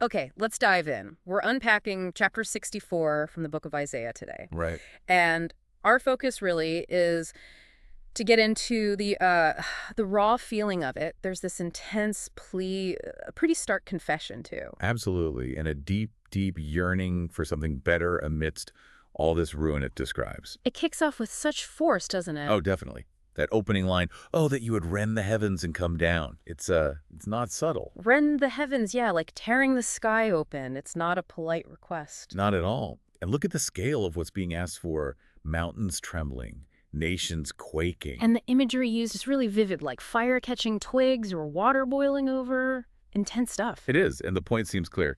Okay, let's dive in. We're unpacking chapter 64 from the book of Isaiah today. Right. And our focus really is to get into the raw feeling of it. There's this intense plea, a pretty stark confession too. Absolutely. And a deep, deep yearning for something better amidst all this ruin it describes. It kicks off with such force, doesn't it? Oh, definitely. That opening line, oh, that you would rend the heavens and come down. It's not subtle. Rend the heavens, yeah, like tearing the sky open. It's not a polite request. Not at all. And look at the scale of what's being asked for. Mountains trembling, nations quaking. And the imagery used is really vivid, like fire catching twigs or water boiling over. Intense stuff. It is, and the point seems clear.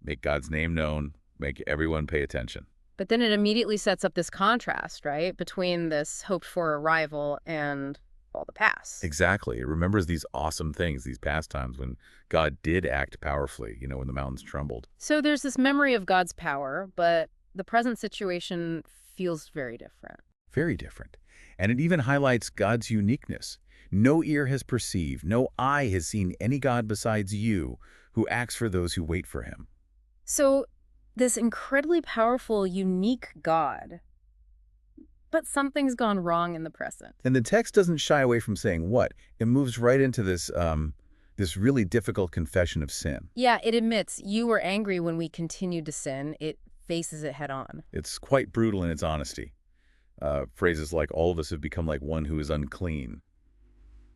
Make God's name known, make everyone pay attention. But then it immediately sets up this contrast, right, between this hoped-for arrival and all the past. Exactly. It remembers these awesome things, these past times when God did act powerfully, when the mountains trembled. So there's this memory of God's power, but the present situation feels very different. Very different. And it even highlights God's uniqueness. No ear has perceived, no eye has seen any God besides you who acts for those who wait for him. So this incredibly powerful, unique God, but something's gone wrong in the present. And the text doesn't shy away from saying what. It moves right into this really difficult confession of sin. Yeah, it admits you were angry when we continued to sin. It faces it head on. It's quite brutal in its honesty. Phrases like, all of us have become like one who is unclean.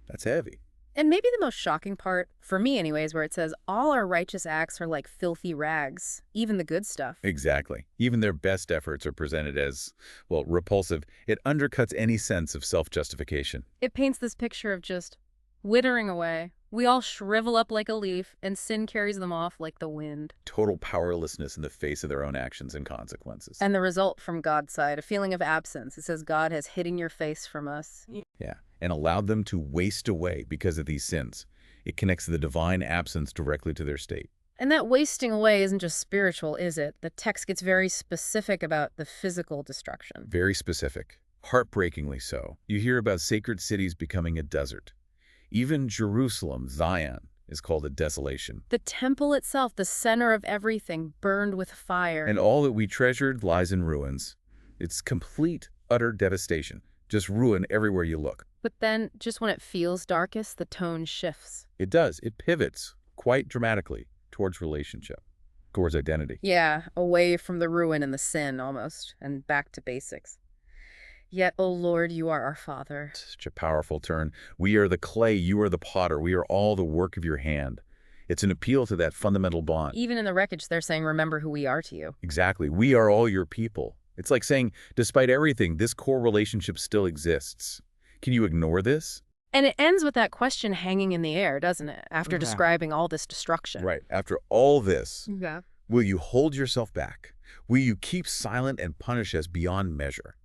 That's heavy. And maybe the most shocking part, for me anyways, where it says, all our righteous acts are like filthy rags, even the good stuff. Exactly. Even their best efforts are presented as, well, repulsive. It undercuts any sense of self-justification. It paints this picture of just withering away. We all shrivel up like a leaf, and sin carries them off like the wind. Total powerlessness in the face of their own actions and consequences. And the result from God's side, a feeling of absence. It says God has hidden your face from us. Yeah, and allowed them to waste away because of these sins. It connects the divine absence directly to their state. And that wasting away isn't just spiritual, is it? The text gets very specific about the physical destruction. Very specific. Heartbreakingly so. You hear about sacred cities becoming a desert. Even Jerusalem, Zion, is called a desolation. The temple itself, the center of everything, burned with fire. And all that we treasured lies in ruins. It's complete, utter devastation. Just ruin everywhere you look. But then, just when it feels darkest, the tone shifts. It does. It pivots quite dramatically towards relationship, towards identity. Yeah, away from the ruin and the sin, almost, and back to basics. Yet, O Lord, you are our Father. Such a powerful turn. We are the clay, you are the potter. We are all the work of your hand. It's an appeal to that fundamental bond. Even in the wreckage, they're saying, remember who we are to you. Exactly. We are all your people. It's like saying, despite everything, this core relationship still exists. Can you ignore this? And it ends with that question hanging in the air, doesn't it? After describing all this destruction. Right. After all this, Yeah. will you hold yourself back? Will you keep silent and punish us beyond measure?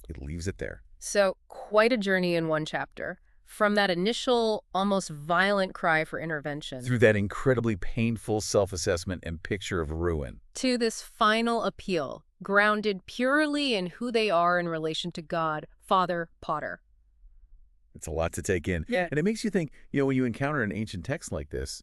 It leaves it there. So, quite a journey in one chapter. From that initial, almost violent cry for intervention Through that incredibly painful self-assessment and picture of ruin. to this final appeal, grounded purely in who they are in relation to God, Father, Potter. It's a lot to take in. Yeah. And it makes you think, when you encounter an ancient text like this,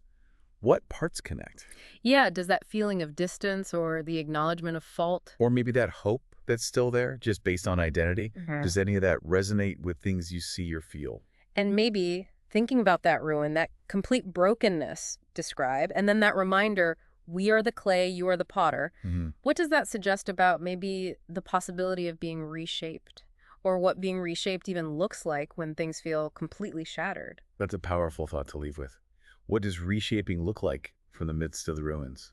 what parts connect? Yeah, does that feeling of distance or the acknowledgement of fault? Or maybe that hope that's still there, just based on identity? Does any of that resonate with things you see or feel? And maybe thinking about that ruin, that complete brokenness described, and then that reminder, we are the clay, you are the potter. What does that suggest about maybe the possibility of being reshaped? Or what being reshaped even looks like when things feel completely shattered? That's a powerful thought to leave with. What does reshaping look like from the midst of the ruins?